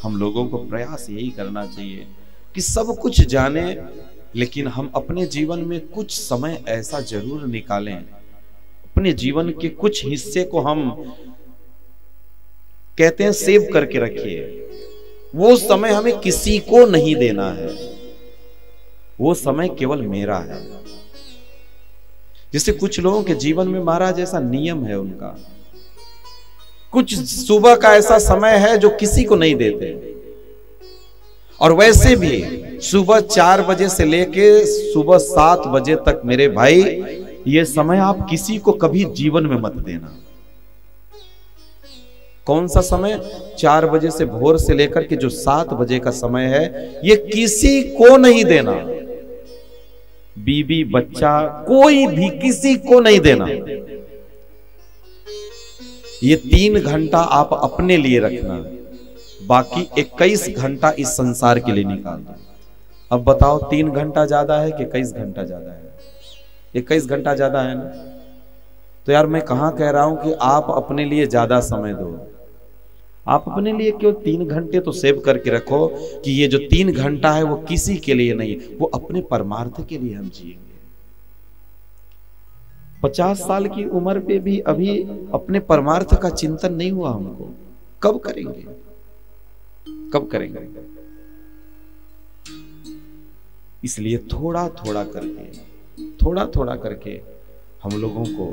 हम लोगों को प्रयास यही करना चाहिए कि सब कुछ जाने, लेकिन हम अपने जीवन में कुछ समय ऐसा जरूर निकालें, अपने जीवन के कुछ हिस्से को हम कहते हैं सेव करके रखिए। वो समय हमें किसी को नहीं देना है, वो समय केवल मेरा है। जैसे कुछ लोगों के जीवन में महाराज ऐसा नियम है उनका, कुछ सुबह का ऐसा समय है जो किसी को नहीं देते, और वैसे भी सुबह 4 बजे से लेके सुबह 7 बजे तक मेरे भाई ये समय आप किसी को कभी जीवन में मत देना। कौन सा समय? 4 बजे से भोर से लेकर के जो 7 बजे का समय है, ये किसी को नहीं देना। बीवी बच्चा कोई भी किसी को नहीं देना। ये 3 घंटा आप अपने लिए रखना, बाकी 21 घंटा इस संसार के लिए निकाल दो। अब बताओ 3 घंटा ज्यादा है कि 21 घंटा ज्यादा है? 21 घंटा ज्यादा है ना? तो यार मैं कहां कह रहा हूं कि आप अपने लिए ज्यादा समय दो। आप अपने लिए क्यों 3 घंटे तो सेव करके रखो कि ये जो 3 घंटा है वो किसी के लिए नहीं, वो अपने परमार्थ के लिए हम जिएंगे। 50 साल की उम्र पे भी अभी अपने परमार्थ का चिंतन नहीं हुआ हमको, कब करेंगे? कब करेंगे? इसलिए थोड़ा थोड़ा करके हम लोगों को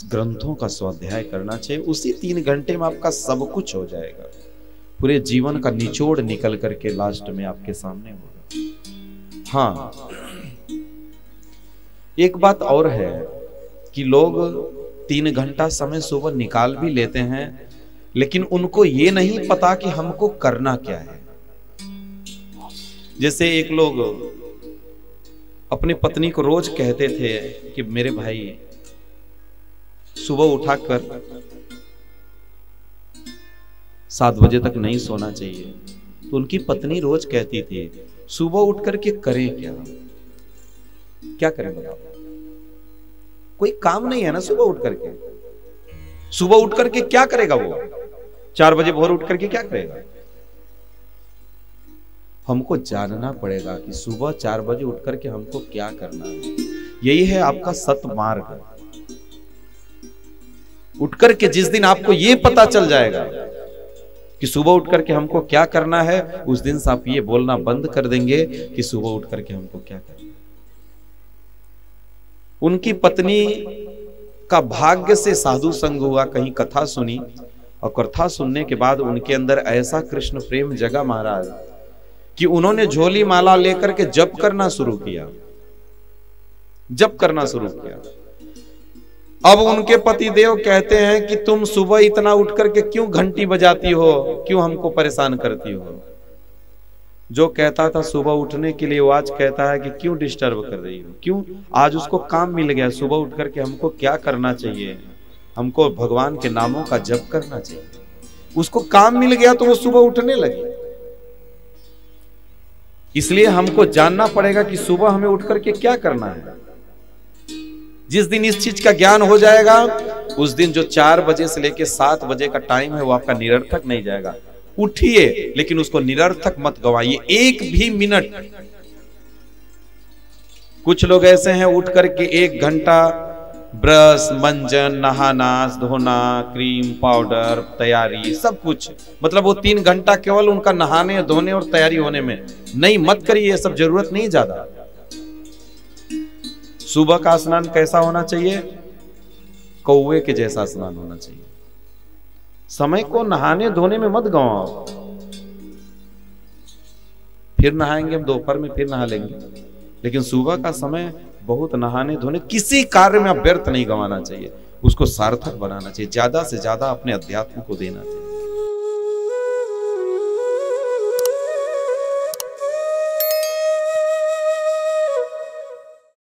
ग्रंथों का स्वाध्याय करना चाहिए। उसी 3 घंटे में आपका सब कुछ हो जाएगा, पूरे जीवन का निचोड़ निकल करके लास्ट में आपके सामने होगा। हाँ, एक बात और है कि लोग 3 घंटा समय सुबह निकाल भी लेते हैं, लेकिन उनको ये नहीं पता कि हमको करना क्या है। जैसे एक लोग अपनी पत्नी को रोज कहते थे कि मेरे भाई सुबह उठाकर 7 बजे तक नहीं सोना चाहिए, तो उनकी पत्नी रोज कहती थी सुबह उठ करके करें क्या करें बताओ? कोई काम नहीं है ना सुबह उठ करके। सुबह उठ करके क्या करेगा वो? 4 बजे भोर उठ करके क्या करेगा? हमको जानना पड़ेगा कि सुबह 4 बजे उठ करके हमको क्या करना है। यही है आपका सतमार्ग। उठ करके जिस दिन आपको ये पता चल जाएगा कि सुबह उठ करके हमको क्या करना है, उस दिन से आप ये बोलना बंद कर देंगे कि सुबह उठ करके हमको क्या करना है। उनकी पत्नी का भाग्य से साधु संग हुआ, कहीं कथा सुनी, और कथा सुनने के बाद उनके अंदर ऐसा कृष्ण प्रेम जगा महाराज कि उन्होंने झोली माला लेकर के जप करना शुरू किया। अब उनके पतिदेव कहते हैं कि तुम सुबह इतना उठ करके क्यों घंटी बजाती हो, क्यों हमको परेशान करती हो? जो कहता था सुबह उठने के लिए, वो आज कहता है कि क्यों डिस्टर्ब कर रही हो, क्यों? आज उसको काम मिल गया, सुबह उठ करके हमको क्या करना चाहिए? हमको भगवान के नामों का जप करना चाहिए। उसको काम मिल गया तो वो सुबह उठने लगी। इसलिए हमको जानना पड़ेगा कि सुबह हमें उठ करके क्या करना है। जिस दिन इस चीज का ज्ञान हो जाएगा, उस दिन जो 4 बजे से लेके 7 बजे का टाइम है वो आपका निरर्थक नहीं जाएगा। उठिए, लेकिन उसको निरर्थक मत गवाइए एक भी मिनट। कुछ लोग ऐसे हैं उठ करके 1 घंटा ब्रश, मंजन, नहाना, धोना, क्रीम, पाउडर, तैयारी, सब कुछ, मतलब वो 3 घंटा केवल उनका नहाने, धोने और तैयारी होने में। नहीं, मत करिए, ये सब जरूरत नहीं ज्यादा। सुबह का स्नान कैसा होना चाहिए? कौवे के जैसा स्नान होना चाहिए। समय को नहाने धोने में मत गवाओ। फिर नहाएंगे हम दोपहर में, फिर नहा लेंगे, लेकिन सुबह का समय बहुत नहाने धोने, किसी कार्य में आप व्यर्थ नहीं गंवाना चाहिए, उसको सार्थक बनाना चाहिए। ज्यादा से ज्यादा अपने अध्यात्म को देना चाहिए।